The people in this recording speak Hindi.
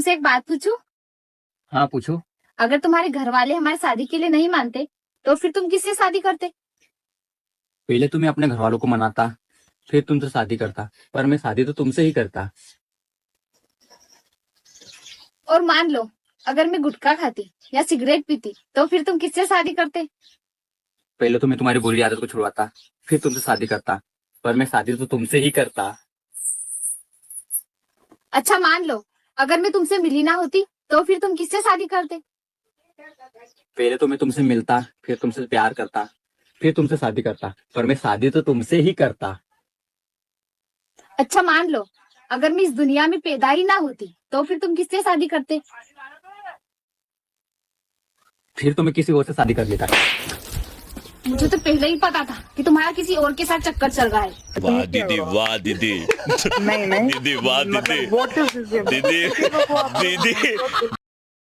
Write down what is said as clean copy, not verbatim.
तुमसे एक बात पूछूं? हाँ पूछो। अगर तुम्हारे घर वाले हमारी शादी के लिए नहीं मानते तो फिर तुम किससे शादी करते? पहले तुम्हें अपने घर वालों को मनाता, फिर तुमसे शादी करता, पर मैं शादी तो तुमसे ही करता। और मान लो अगर मैं गुटखा खाती या सिगरेट पीती तो फिर तुम किससे शादी करते? पहले तो मैं तुम्हारी बुरी आदत को छुड़वाता, फिर तुमसे शादी करता, पर मैं शादी तो तुमसे ही करता। अच्छा मान लो अगर मैं तुमसे मिली ना होती तो फिर तुम किससे शादी करते? पहले तो मैं तुमसे मिलता, फिर तुमसे प्यार करता, फिर तुमसे शादी करता, पर मैं शादी तो तुमसे ही करता। अच्छा मान लो अगर मैं इस दुनिया में पैदा ही ना होती तो फिर तुम किससे शादी करते? फिर तो मैं किसी और से शादी कर लेता। मुझे तो पहले ही पता था कि तुम्हारा किसी और के साथ चक्कर चल रहा है। वाह दीदी, वाह दीदी। नहीं नहीं दीदी, वाह दीदी। मतलब what is this? दीदी, दीदी।